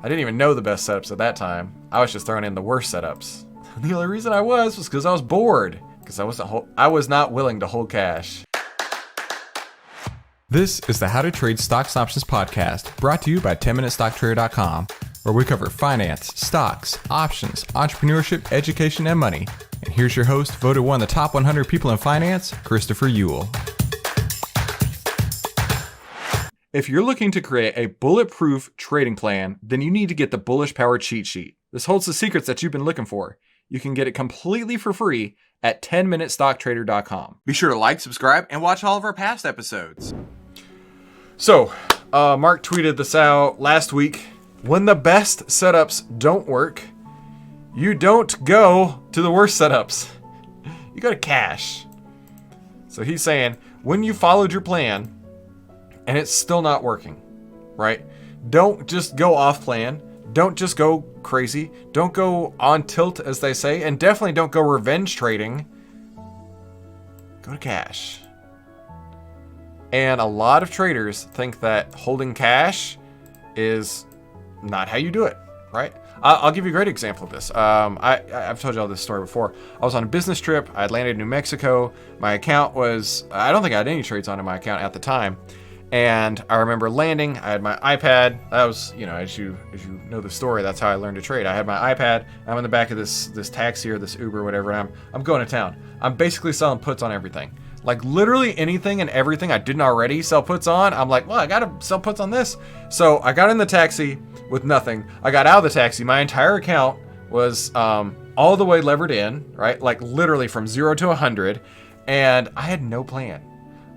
I didn't even know the best setups at that time. I was just throwing in the worst setups. The only reason I was because I was bored. Because I was not willing to hold cash. This is the How to Trade Stocks and Options podcast, brought to you by 10MinuteStockTrader.com, where we cover finance, stocks, options, entrepreneurship, education, and money. And here's your host, voted one of the top 100 people in finance, Christopher Ewell. If you're looking to create a bulletproof trading plan, then you need to get the Bullish Power Cheat Sheet. This holds the secrets that you've been looking for. You can get it completely for free at 10MinuteStockTrader.com. Be sure to like, subscribe, and watch all of our past episodes. So, Mark tweeted this out last week. When the best setups don't work, you don't go to the worst setups. You go to cash. So he's saying, when you followed your plan and it's still not working, right? Don't just go off plan. Don't just go crazy. Don't go on tilt, as they say. And definitely don't go revenge trading. Go to cash. And a lot of traders think that holding cash is not how you do it, right? I'll give you a great example of this. I've told you all this story before. I was on a business trip. I had landed in New Mexico. My account was, I don't think I had any trades on in my account at the time. And I remember landing. I had my iPad. That was, as you know the story, that's how I learned to trade. I had my iPad. I'm in the back of this taxi or this Uber, whatever. And I'm going to town. I'm basically selling puts on everything. Like literally anything and everything I didn't already sell puts on. I'm like, well, I gotta sell puts on this. So I got in the taxi with nothing. I got out of the taxi. My entire account was all the way levered in, right? Like literally from 0 to 100. And I had no plan.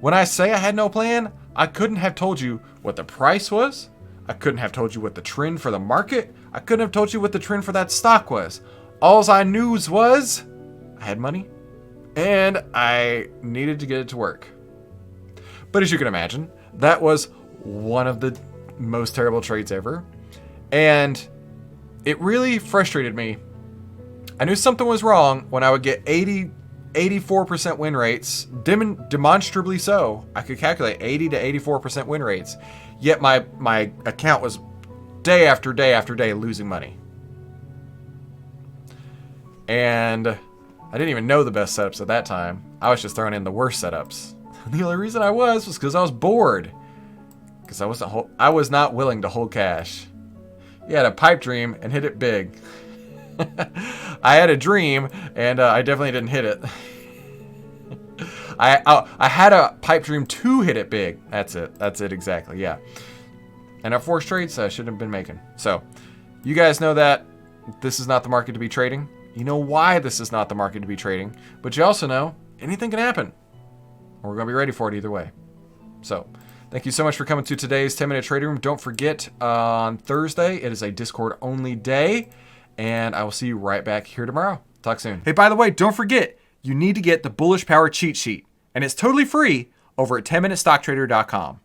When I say I had no plan, I couldn't have told you what the price was. I couldn't have told you what the trend for the market. I couldn't have told you what the trend for that stock was. All I knew was I had money and I needed to get it to work. But as you can imagine, that was one of the most terrible trades ever. And it really frustrated me. I knew something was wrong when I would get 84% win rates, demonstrably so. I could calculate 80 to 84% win rates. Yet my account was day after day after day losing money. And I didn't even know the best setups at that time. I was just throwing in the worst setups. The only reason I was because I was bored. Because I was not willing to hold cash. You had a pipe dream and hit it big. I had a dream, and I definitely didn't hit it. I had a pipe dream to hit it big. That's it exactly, yeah. And our 4 trades I shouldn't have been making. So, you guys know that this is not the market to be trading. You know why this is not the market to be trading. But you also know anything can happen. And we're going to be ready for it either way. So, thank you so much for coming to today's 10-minute trading room. Don't forget, on Thursday, it is a Discord-only day. And I will see you right back here tomorrow. Talk soon. Hey, by the way, don't forget, you need to get the Bullish Power Cheat Sheet. And it's totally free over at 10MinuteStockTrader.com.